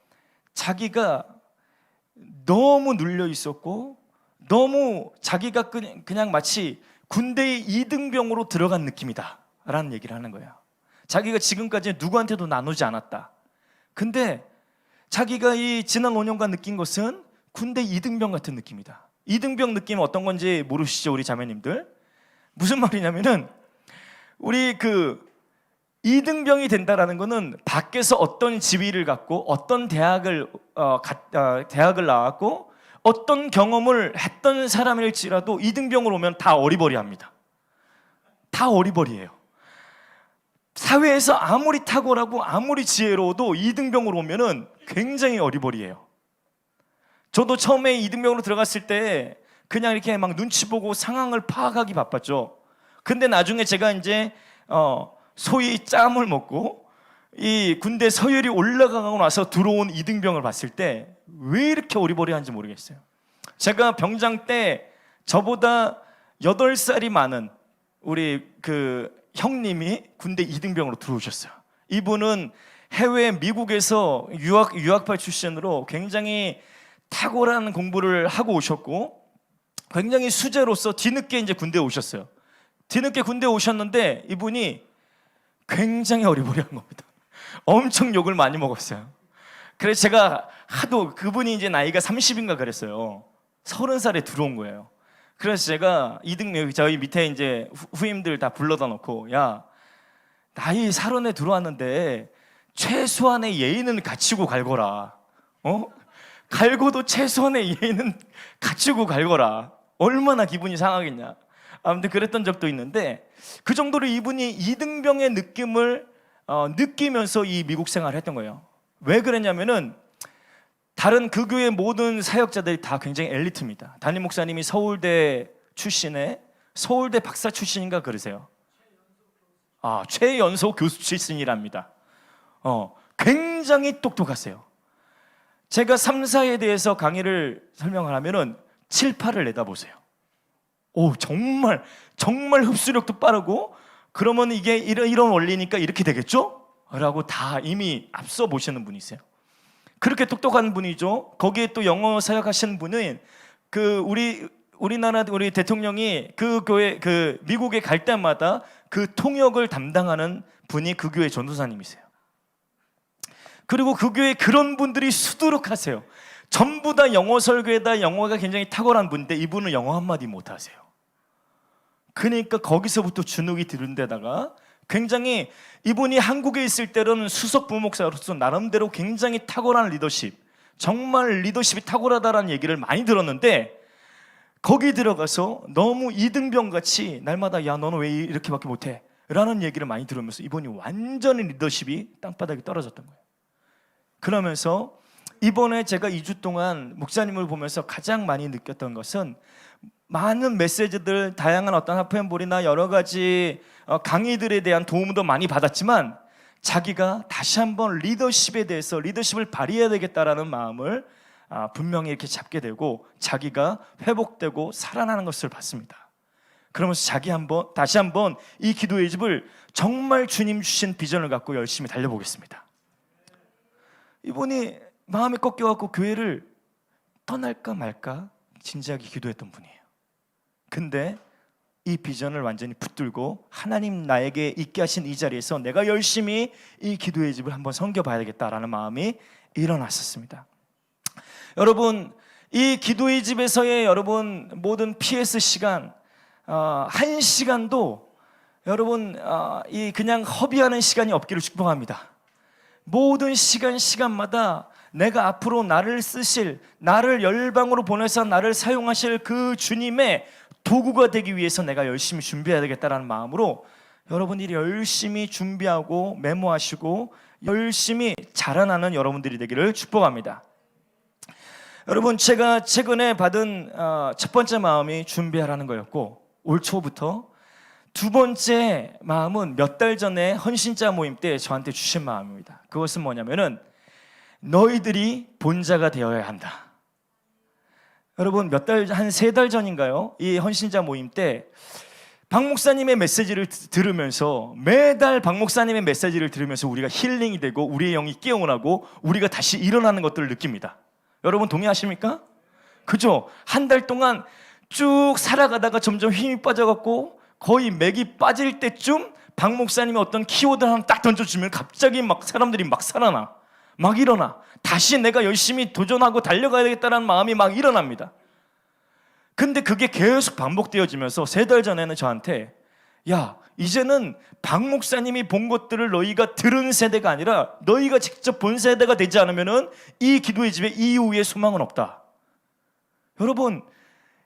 자기가 너무 눌려 있었고 너무 자기가 그냥 마치 군대의 이등병으로 들어간 느낌이다 라는 얘기를 하는 거예요. 자기가 지금까지 누구한테도 나누지 않았다. 근데 자기가 이 지난 5년간 느낀 것은 군대 이등병 같은 느낌이다. 이등병 느낌은 어떤 건지 모르시죠, 우리 자매님들? 무슨 말이냐면은 우리 이등병이 된다라는 거는 밖에서 어떤 지위를 갖고 어떤 대학을 나왔고 어떤 경험을 했던 사람일지라도 이등병으로 오면 다 어리버리합니다. 다 어리버리해요. 사회에서 아무리 탁월하고 아무리 지혜로워도 이등병으로 오면은 굉장히 어리버리해요. 저도 처음에 이등병으로 들어갔을 때 그냥 이렇게 막 눈치 보고 상황을 파악하기 바빴죠. 근데 나중에 제가 이제 소위 짬을 먹고 이 군대 서열이 올라가고 나서 들어온 이등병을 봤을 때 왜 이렇게 어리버리한지 모르겠어요. 제가 병장 때 저보다 8살이 많은 우리 형님이 군대 이등병으로 들어오셨어요. 이분은 해외 미국에서 유학파 출신으로 굉장히 탁월한 공부를 하고 오셨고 굉장히 수재로서 뒤늦게 이제 군대에 오셨어요. 뒤늦게 군대에 오셨는데 이분이 굉장히 어리버리한 겁니다. 엄청 욕을 많이 먹었어요. 그래서 제가 하도 그분이 이제 나이가 30인가 그랬어요. 30살에 들어온 거예요. 그래서 제가 저희 밑에 이제 후임들 다 불러다 놓고 야, 나이 30에 들어왔는데 최소한의 예의는 갖추고 갈거라. 갈고도 최소한의 예의는 갖추고 갈거라. 얼마나 기분이 상하겠냐. 아무튼 그랬던 적도 있는데 그 정도로 이분이 이등병의 느낌을 느끼면서 이 미국 생활을 했던 거예요. 왜 그랬냐면은 다른 그 교회 모든 사역자들이 다 굉장히 엘리트입니다. 담임 목사님이 서울대 출신의 서울대 박사 출신인가 그러세요. 최연소 교수 출신이랍니다. 굉장히 똑똑하세요. 제가 3사에 대해서 강의를 설명을 하면은 7, 8을 내다보세요. 정말 흡수력도 빠르고 그러면 이게 이런 원리니까 이렇게 되겠죠? 라고 다 이미 앞서 보시는 분이세요. 그렇게 똑똑한 분이죠. 거기에 또 영어 사역하시는 분은 우리나라 우리 대통령이 그 교회 미국에 갈 때마다 그 통역을 담당하는 분이 그 교회 전도사님이세요. 그리고 그 교회 그런 분들이 수두룩하세요. 전부 다 영어 설교에다 영어가 굉장히 탁월한 분인데 이분은 영어 한마디 못 하세요. 그러니까 거기서부터 주눅이 드는 데다가 굉장히 이분이 한국에 있을 때는 수석 부목사로서 나름대로 굉장히 탁월한 리더십, 정말 리더십이 탁월하다라는 얘기를 많이 들었는데 거기 들어가서 너무 이등병같이 날마다 야 너는 왜 이렇게밖에 못해? 라는 얘기를 많이 들으면서 이분이 완전히 리더십이 땅바닥에 떨어졌던 거예요. 그러면서 이번에 제가 2주 동안 목사님을 보면서 가장 많이 느꼈던 것은 많은 메시지들, 다양한 어떤 하프앤볼이나 여러 가지 강의들에 대한 도움도 많이 받았지만 자기가 다시 한번 리더십에 대해서 리더십을 발휘해야 되겠다라는 마음을 분명히 이렇게 잡게 되고 자기가 회복되고 살아나는 것을 봤습니다. 그러면서 다시 한번 이 기도의 집을 정말 주님 주신 비전을 갖고 열심히 달려보겠습니다. 이분이 마음이 꺾여갖고 교회를 떠날까 말까 진지하게 기도했던 분이에요. 근데 이 비전을 완전히 붙들고 하나님 나에게 있게 하신 이 자리에서 내가 열심히 이 기도의 집을 한번 섬겨봐야 겠다라는 마음이 일어났었습니다. 여러분, 이 기도의 집에서의 여러분 모든 PS 시간 1시간도 여러분 이 그냥 허비하는 시간이 없기를 축복합니다. 모든 시간마다 내가 앞으로 나를 쓰실, 나를 열방으로 보내서 나를 사용하실 그 주님의 도구가 되기 위해서 내가 열심히 준비해야 되겠다는 마음으로 여러분들이 열심히 준비하고 메모하시고 열심히 자라나는 여러분들이 되기를 축복합니다. 여러분, 제가 최근에 받은 첫 번째 마음이 준비하라는 거였고 올 초부터 두 번째 마음은 몇 달 전에 헌신자 모임 때 저한테 주신 마음입니다. 그것은 뭐냐면은 너희들이 본자가 되어야 한다. 여러분 한 3달 전인가요? 이 헌신자 모임 때 박 목사님의 메시지를 들으면서, 매달 박 목사님의 메시지를 들으면서 우리가 힐링이 되고 우리의 영이 깨어나고 우리가 다시 일어나는 것들을 느낍니다. 여러분 동의하십니까? 그죠? 한 달 동안 쭉 살아가다가 점점 힘이 빠져갖고 거의 맥이 빠질 때쯤 박 목사님이 어떤 키워드 하나 딱 던져주면 갑자기 막 사람들이 막 살아나, 막 일어나, 다시 내가 열심히 도전하고 달려가야 되겠다는 마음이 막 일어납니다. 근데 그게 계속 반복되어지면서 3달 전에는 저한테, 야, 이제는 박 목사님이 본 것들을 너희가 들은 세대가 아니라 너희가 직접 본 세대가 되지 않으면은 이 기도의 집에 이후에 소망은 없다. 여러분,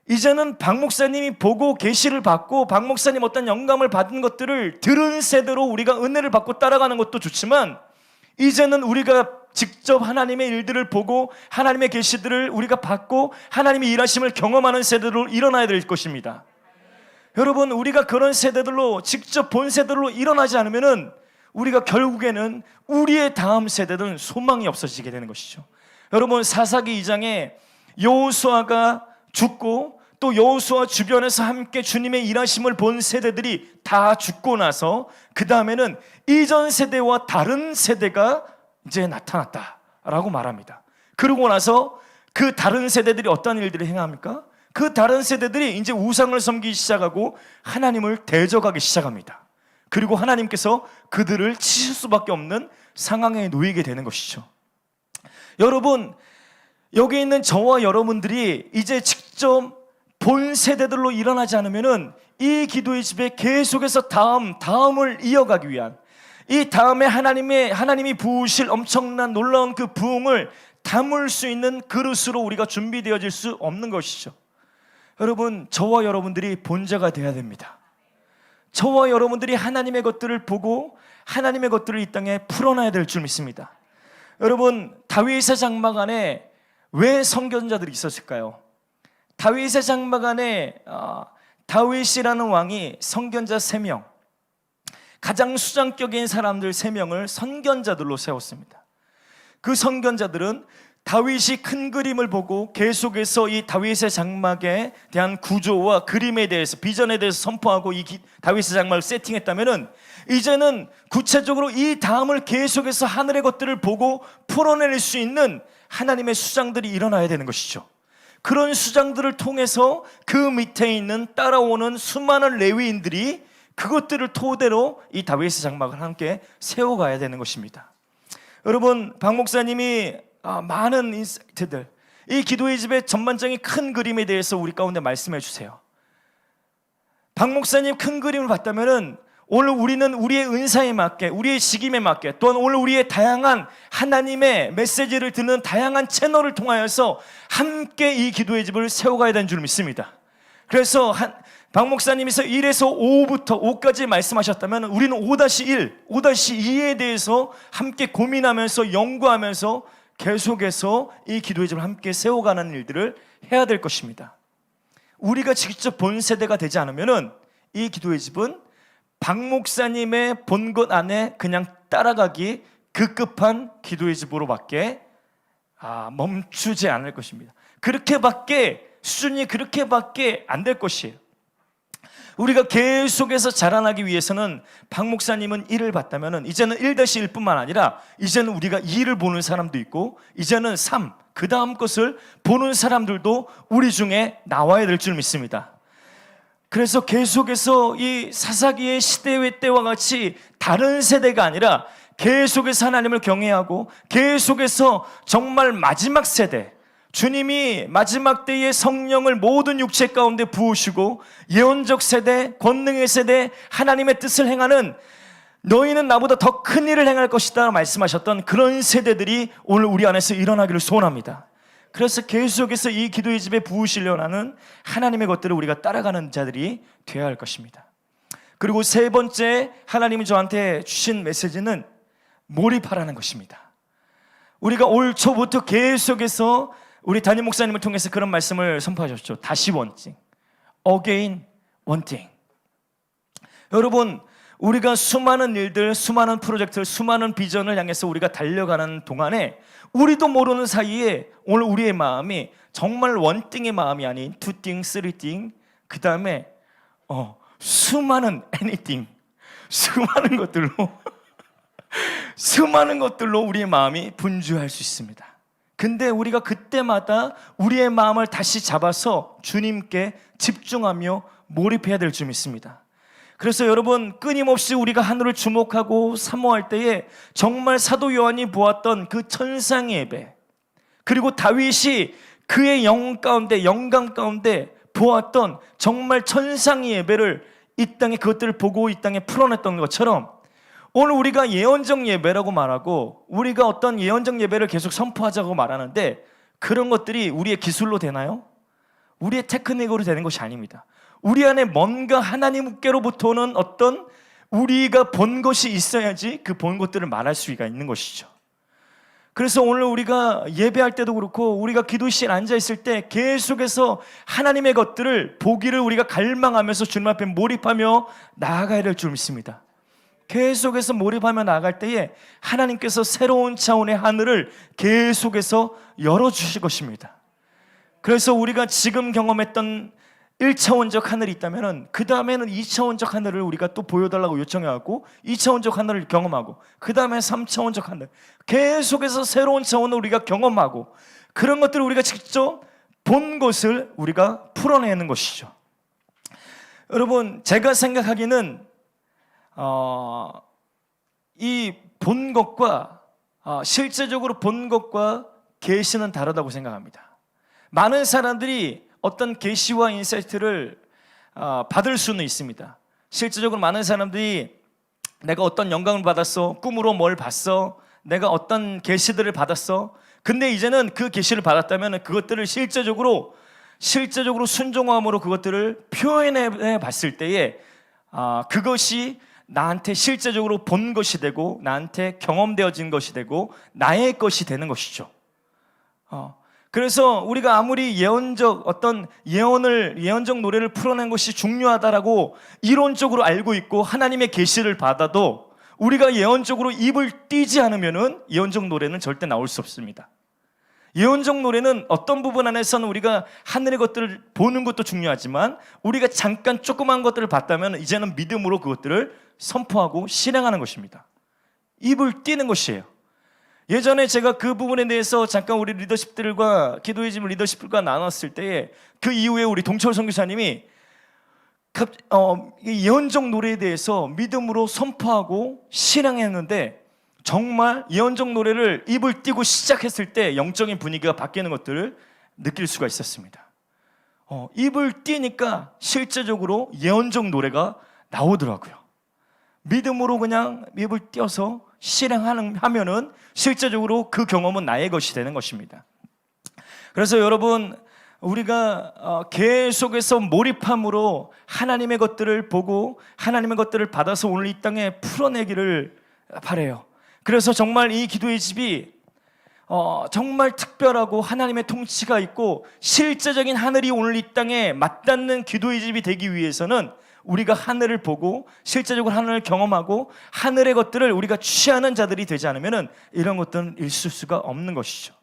이제는 박 목사님이 보고 계시를 받고 박 목사님 어떤 영감을 받은 것들을 들은 세대로 우리가 은혜를 받고 따라가는 것도 좋지만, 이제는 우리가 직접 하나님의 일들을 보고 하나님의 계시들을 우리가 받고 하나님의 일하심을 경험하는 세대로 일어나야 될 것입니다. 여러분, 우리가 그런 세대들로, 직접 본 세대로 일어나지 않으면은 우리가 결국에는 우리의 다음 세대들은 소망이 없어지게 되는 것이죠. 여러분, 사사기 2장에 여호수아가 죽고 또 여호수아 주변에서 함께 주님의 일하심을 본 세대들이 다 죽고 나서 그 다음에는 이전 세대와 다른 세대가 이제 나타났다라고 말합니다. 그러고 나서 그 다른 세대들이 어떤 일들을 행합니까? 그 다른 세대들이 이제 우상을 섬기기 시작하고 하나님을 대적하기 시작합니다. 그리고 하나님께서 그들을 치실 수밖에 없는 상황에 놓이게 되는 것이죠. 여러분, 여기 있는 저와 여러분들이 이제 직접 본 세대들로 일어나지 않으면은 이 기도의 집에 계속해서 다음을 이어가기 위한, 이 다음에 하나님이 부으실 엄청난 놀라운 그 부흥을 담을 수 있는 그릇으로 우리가 준비되어질 수 없는 것이죠. 여러분, 저와 여러분들이 본자가 되어야 됩니다. 저와 여러분들이 하나님의 것들을 보고 하나님의 것들을 이 땅에 풀어놔야 될 줄 믿습니다. 여러분, 다윗의 장막 안에 왜 선견자들이 있었을까요? 다윗의 장막 안에 다윗이라는 왕이 선견자 3명, 가장 수장격인 사람들 3명을 선견자들로 세웠습니다. 그 선견자들은 다윗이 큰 그림을 보고 계속해서 이 다윗의 장막에 대한 구조와 그림에 대해서, 비전에 대해서 선포하고 이 다윗의 장막을 세팅했다면은 이제는 구체적으로 이 다음을 계속해서 하늘의 것들을 보고 풀어낼 수 있는 하나님의 수장들이 일어나야 되는 것이죠. 그런 수장들을 통해서 그 밑에 있는 따라오는 수많은 레위인들이 그것들을 토대로 이 다윗의 장막을 함께 세워가야 되는 것입니다. 여러분, 박 목사님이 많은 인사이트들, 이 기도의 집의 전반적인 큰 그림에 대해서 우리 가운데 말씀해 주세요. 박 목사님 큰 그림을 봤다면은 오늘 우리는 우리의 은사에 맞게, 우리의 직임에 맞게, 또한 오늘 우리의 다양한 하나님의 메시지를 듣는 다양한 채널을 통하여서 함께 이 기도의 집을 세워가야 되는 줄 믿습니다. 그래서 박 목사님께서 1에서 5부터 5까지 말씀하셨다면 우리는 5-1, 5-2에 대해서 함께 고민하면서 연구하면서 계속해서 이 기도의 집을 함께 세워가는 일들을 해야 될 것입니다. 우리가 직접 본 세대가 되지 않으면 이 기도의 집은 박 목사님의 본 것 안에 그냥 따라가기 급급한 기도의 집으로밖에 멈추지 않을 것입니다. 수준이 그렇게밖에 안 될 것이에요. 우리가 계속해서 자라나기 위해서는 박 목사님은 1을 봤다면 이제는 1-1뿐만 아니라 이제는 우리가 2를 보는 사람도 있고 이제는 3, 그 다음 것을 보는 사람들도 우리 중에 나와야 될 줄 믿습니다. 그래서 계속해서 이 사사기의 시대의 때와 같이 다른 세대가 아니라 계속해서 하나님을 경외하고 계속해서 정말 마지막 세대, 주님이 마지막 때의 성령을 모든 육체 가운데 부으시고 예언적 세대, 권능의 세대, 하나님의 뜻을 행하는, 너희는 나보다 더 큰 일을 행할 것이다 말씀하셨던 그런 세대들이 오늘 우리 안에서 일어나기를 소원합니다. 그래서 계속해서 이 기도의 집에 부으시려 하는 하나님의 것들을 우리가 따라가는 자들이 되어야 할 것입니다. 그리고 3번째 하나님이 저한테 주신 메시지는 몰입하라는 것입니다. 우리가 올 초부터 계속해서 우리 담임 목사님을 통해서 그런 말씀을 선포하셨죠. 다시 원팅, again wanting. 여러분, 우리가 수많은 일들, 수많은 프로젝트를, 수많은 비전을 향해서 우리가 달려가는 동안에 우리도 모르는 사이에 오늘 우리의 마음이 정말 원띵의 마음이 아닌 투띵, 쓰리띵, 그 다음에 수많은 anything, 수많은 것들로 수많은 것들로 우리의 마음이 분주할 수 있습니다. 근데 우리가 그때마다 우리의 마음을 다시 잡아서 주님께 집중하며 몰입해야 될 줄 믿습니다. 그래서 여러분, 끊임없이 우리가 하늘을 주목하고 사모할 때에 정말 사도 요한이 보았던 그 천상의 예배, 그리고 다윗이 그의 영감 가운데 보았던 정말 천상의 예배를 이 땅에 그것들을 보고 이 땅에 풀어냈던 것처럼 오늘 우리가 예언적 예배라고 말하고 우리가 어떤 예언적 예배를 계속 선포하자고 말하는데 그런 것들이 우리의 기술로 되나요? 우리의 테크닉으로 되는 것이 아닙니다. 우리 안에 뭔가 하나님께로부터 오는 어떤 우리가 본 것이 있어야지 그 본 것들을 말할 수가 있는 것이죠. 그래서 오늘 우리가 예배할 때도 그렇고 우리가 기도 시간에 앉아있을 때 계속해서 하나님의 것들을 보기를 우리가 갈망하면서 주님 앞에 몰입하며 나아가야 될 줄 믿습니다. 계속해서 몰입하며 나아갈 때에 하나님께서 새로운 차원의 하늘을 계속해서 열어주실 것입니다. 그래서 우리가 지금 경험했던 1차원적 하늘이 있다면 그 다음에는 2차원적 하늘을 우리가 또 보여달라고 요청해갖고 2차원적 하늘을 경험하고 그 다음에 3차원적 하늘, 계속해서 새로운 차원을 우리가 경험하고 그런 것들을 우리가 직접 본 것을 우리가 풀어내는 것이죠. 여러분, 제가 생각하기는 이 본 것과 실제적으로 본 것과 계시는 다르다고 생각합니다. 많은 사람들이 어떤 계시와 인사이트를 받을 수는 있습니다. 실제적으로 많은 사람들이 내가 어떤 영감을 받았어, 꿈으로 뭘 봤어, 내가 어떤 계시들을 받았어. 근데 이제는 그 계시를 받았다면 그것들을 실제적으로 순종함으로 그것들을 표현해 봤을 때에 그것이 나한테 실제적으로 본 것이 되고 나한테 경험되어진 것이 되고 나의 것이 되는 것이죠. 그래서 우리가 아무리 예언적 노래를 풀어낸 것이 중요하다라고 이론적으로 알고 있고 하나님의 계시를 받아도 우리가 예언적으로 입을 띄지 않으면은 예언적 노래는 절대 나올 수 없습니다. 예언적 노래는 어떤 부분 안에서는 우리가 하늘의 것들을 보는 것도 중요하지만 우리가 잠깐 조그만 것들을 봤다면 이제는 믿음으로 그것들을 선포하고 실행하는 것입니다. 입을 띄는 것이에요. 예전에 제가 그 부분에 대해서 잠깐 우리 리더십들과 기도의 집 리더십들과 나눴을 때에 그 이후에 우리 동철 선교사님이 예언적 노래에 대해서 믿음으로 선포하고 실행했는데 정말 예언적 노래를 입을 띄고 시작했을 때 영적인 분위기가 바뀌는 것들을 느낄 수가 있었습니다. 입을 띄니까 실제적으로 예언적 노래가 나오더라고요. 믿음으로 그냥 입을 띄어서 실행하면은 실제적으로 그 경험은 나의 것이 되는 것입니다. 그래서 여러분, 우리가 계속해서 몰입함으로 하나님의 것들을 보고 하나님의 것들을 받아서 오늘 이 땅에 풀어내기를 바라요. 그래서 정말 이 기도의 집이 정말 특별하고 하나님의 통치가 있고 실제적인 하늘이 오늘 이 땅에 맞닿는 기도의 집이 되기 위해서는 우리가 하늘을 보고 실제적으로 하늘을 경험하고 하늘의 것들을 우리가 취하는 자들이 되지 않으면 이런 것들은 있을 수가 없는 것이죠.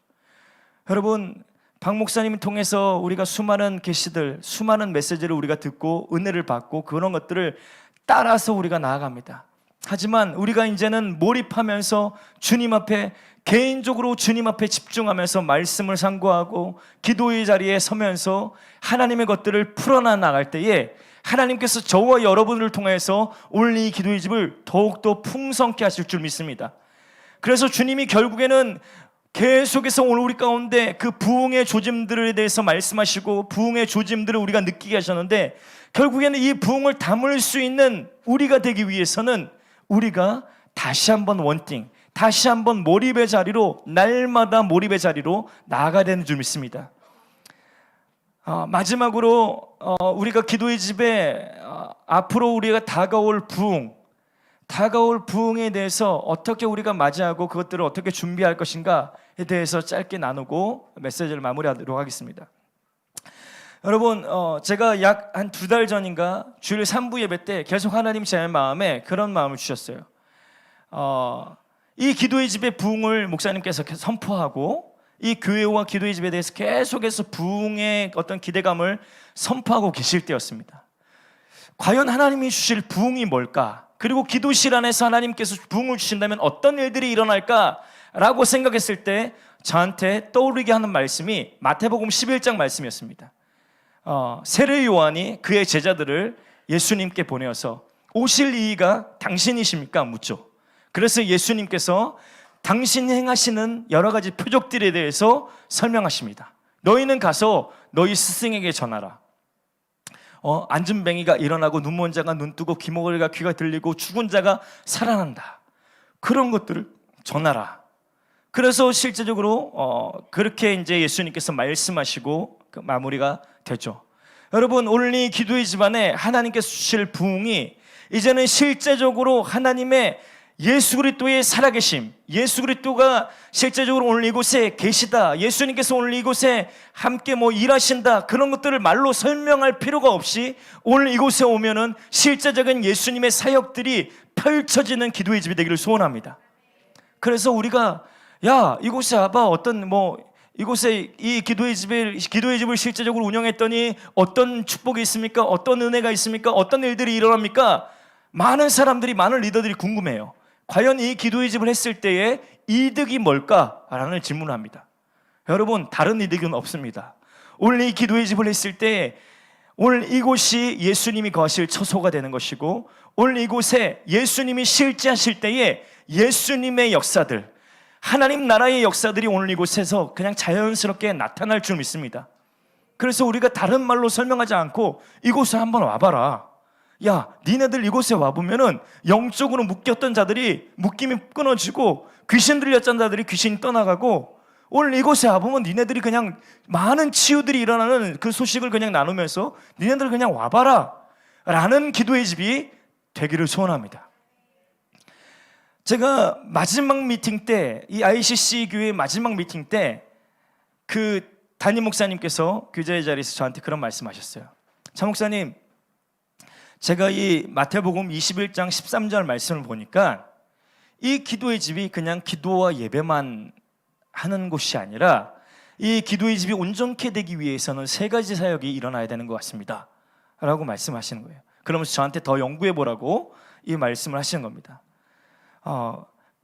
여러분, 박 목사님을 통해서 우리가 수많은 계시들, 수많은 메시지를 우리가 듣고 은혜를 받고 그런 것들을 따라서 우리가 나아갑니다. 하지만 우리가 이제는 몰입하면서 주님 앞에 개인적으로 주님 앞에 집중하면서 말씀을 상고하고 기도의 자리에 서면서 하나님의 것들을 풀어나갈 때에 하나님께서 저와 여러분을 통해서 오늘 이 기도의 집을 더욱더 풍성케 하실 줄 믿습니다. 그래서 주님이 결국에는 계속해서 오늘 우리 가운데 그 부흥의 조짐들에 대해서 말씀하시고 부흥의 조짐들을 우리가 느끼게 하셨는데 결국에는 이 부흥을 담을 수 있는 우리가 되기 위해서는 우리가 다시 한번 원띵, 다시 한번 몰입의 자리로, 날마다 몰입의 자리로 나아가야 되는 줄 믿습니다. 마지막으로 우리가 기도의 집에 앞으로 우리가 다가올 부흥에 대해서 어떻게 우리가 맞이하고 그것들을 어떻게 준비할 것인가에 대해서 짧게 나누고 메시지를 마무리하도록 하겠습니다. 여러분, 제가 약 한 2달 전인가 주일 3부 예배 때 계속 하나님 제 마음에 그런 마음을 주셨어요. 이 기도의 집의 부흥을 목사님께서 선포하고 이 교회와 기도의 집에 대해서 계속해서 부흥의 어떤 기대감을 선포하고 계실 때였습니다. 과연 하나님이 주실 부흥이 뭘까? 그리고 기도실 안에서 하나님께서 부흥을 주신다면 어떤 일들이 일어날까라고 생각했을 때 저한테 떠오르게 하는 말씀이 마태복음 11장 말씀이었습니다. 세례 요한이 그의 제자들을 예수님께 보내어서 오실 이가 당신이십니까? 묻죠. 그래서 예수님께서 당신이 행하시는 여러 가지 표적들에 대해서 설명하십니다. 너희는 가서 너희 스승에게 전하라. 앉은 뱅이가 일어나고 눈먼 자가 눈 뜨고 귀머거리가 귀가 들리고 죽은 자가 살아난다. 그런 것들을 전하라. 그래서 실제적으로 그렇게 이제 예수님께서 말씀하시고 그 마무리가 되죠. 여러분, 오늘 이 기도의 집안에 하나님께서 주실 부흥이 이제는 실제적으로 하나님의 예수 그리스도의 살아계심, 예수 그리스도가 실제적으로 오늘 이곳에 계시다, 예수님께서 오늘 이곳에 함께 일하신다, 그런 것들을 말로 설명할 필요가 없이 오늘 이곳에 오면은 실제적인 예수님의 사역들이 펼쳐지는 기도의 집이 되기를 소원합니다. 그래서 우리가 이곳에 와봐, 이곳에 이 기도의 집을 실제적으로 운영했더니 어떤 축복이 있습니까? 어떤 은혜가 있습니까? 어떤 일들이 일어납니까? 많은 사람들이, 많은 리더들이 궁금해요. 과연 이 기도의 집을 했을 때의 이득이 뭘까라는 질문을 합니다. 여러분, 다른 이득은 없습니다. 오늘 이 기도의 집을 했을 때 오늘 이곳이 예수님이 거하실 처소가 되는 것이고, 오늘 이곳에 예수님이 실제하실 때에 예수님의 역사들, 하나님 나라의 역사들이 오늘 이곳에서 그냥 자연스럽게 나타날 줄 믿습니다. 그래서 우리가 다른 말로 설명하지 않고 이곳에 한번 와봐라. 니네들 이곳에 와보면은 영적으로 묶였던 자들이 묶임이 끊어지고 귀신 들렸던 자들이 귀신이 떠나가고, 오늘 이곳에 와보면 니네들이 그냥 많은 치유들이 일어나는 그 소식을 그냥 나누면서 니네들 그냥 와봐라 라는 기도의 집이 되기를 소원합니다. 제가 마지막 미팅 때, 이 ICC 교회 마지막 미팅 때 그 담임 목사님께서 교제의 자리에서 저한테 그런 말씀하셨어요. 차 목사님, 제가 이 마태복음 21장 13절 말씀을 보니까 이 기도의 집이 그냥 기도와 예배만 하는 곳이 아니라 이 기도의 집이 온전케 되기 위해서는 3가지 사역이 일어나야 되는 것 같습니다 라고 말씀하시는 거예요. 그러면서 저한테 더 연구해 보라고 이 말씀을 하시는 겁니다.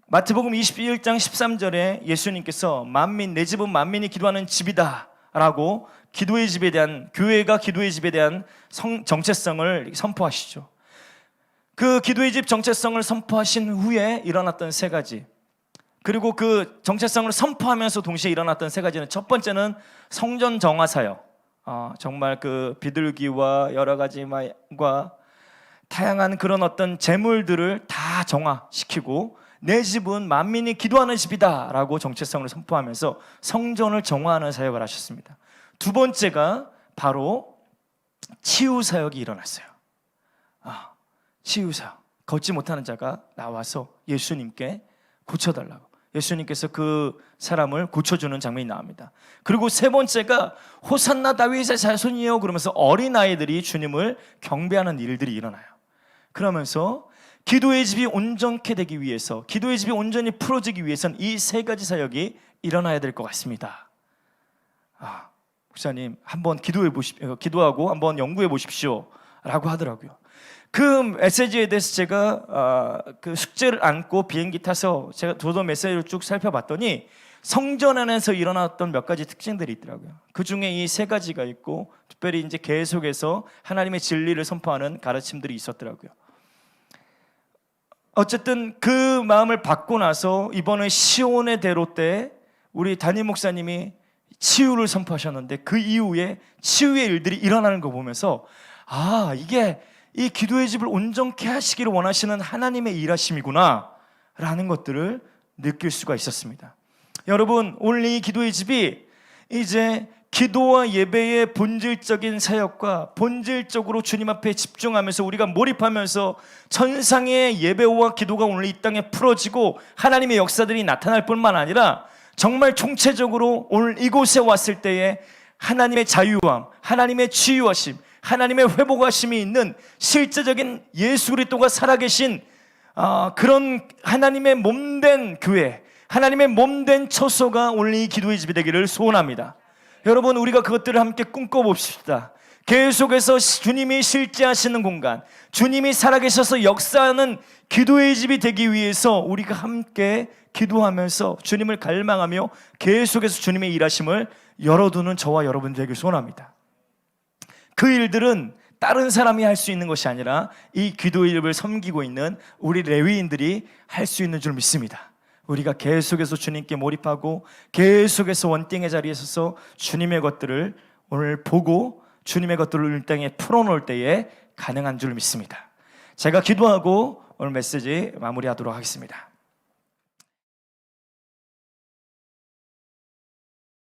마태복음 21장 13절에 예수님께서 내 집은 만민이 기도하는 집이다 라고 기도의 집에 대한, 교회가 기도의 집에 대한 정체성을 선포하시죠. 그 기도의 집 정체성을 선포하신 후에 일어났던 3가지, 그리고 그 정체성을 선포하면서 동시에 일어났던 3가지는, 첫 번째는 성전 정화 사역, 정말 그 비둘기와 여러 가지과 다양한 그런 어떤 재물들을 다 정화시키고 내 집은 만민이 기도하는 집이다 라고 정체성을 선포하면서 성전을 정화하는 사역을 하셨습니다. 2번째가 바로 치유 사역이 일어났어요. 치유 사역, 걷지 못하는 자가 나와서 예수님께 고쳐달라고, 예수님께서 그 사람을 고쳐주는 장면이 나옵니다. 그리고 3번째가 호산나 다윗의 자손이여 그러면서 어린아이들이 주님을 경배하는 일들이 일어나요. 그러면서 기도의 집이 온전케 되기 위해서, 기도의 집이 온전히 풀어지기 위해서는 이 3가지 사역이 일어나야 될 것 같습니다. 목사님, 한번 기도하고 한번 연구해 보십시오 라고 하더라고요. 그 메시지에 대해서 제가 그 숙제를 안고 비행기 타서 저도 메시지를 쭉 살펴봤더니 성전 안에서 일어났던 몇 가지 특징들이 있더라고요. 그 중에 이 3가지가 있고, 특별히 이제 계속해서 하나님의 진리를 선포하는 가르침들이 있었더라고요. 어쨌든 그 마음을 받고 나서 이번에 시온의 대로 때 우리 담임 목사님이 치유를 선포하셨는데, 그 이후에 치유의 일들이 일어나는 거 보면서 이게 이 기도의 집을 온전케 하시기를 원하시는 하나님의 일하심이구나 라는 것들을 느낄 수가 있었습니다. 여러분, 오늘 이 기도의 집이 이제 기도와 예배의 본질적인 사역과 본질적으로 주님 앞에 집중하면서 우리가 몰입하면서 천상의 예배와 기도가 오늘 이 땅에 풀어지고 하나님의 역사들이 나타날 뿐만 아니라 정말 총체적으로 오늘 이곳에 왔을 때에 하나님의 자유함, 하나님의 치유하심, 하나님의 회복하심이 있는 실제적인 예수 그리스도가 살아계신 그런 하나님의 몸된 교회, 하나님의 몸된 처소가 오늘 이 기도의 집이 되기를 소원합니다. 여러분, 우리가 그것들을 함께 꿈꿔봅시다. 계속해서 주님이 실제하시는 공간, 주님이 살아계셔서 역사하는 기도의 집이 되기 위해서 우리가 함께 기도하면서 주님을 갈망하며 계속해서 주님의 일하심을 열어두는 저와 여러분 되길 소원합니다. 그 일들은 다른 사람이 할 수 있는 것이 아니라 이 기도의 집을 섬기고 있는 우리 레위인들이 할 수 있는 줄 믿습니다. 우리가 계속해서 주님께 몰입하고 계속해서 원땡의 자리에 서서 주님의 것들을 오늘 보고 주님의 것들을 이 땅에 풀어놓을 때에 가능한 줄 믿습니다. 제가 기도하고 오늘 메시지 마무리하도록 하겠습니다.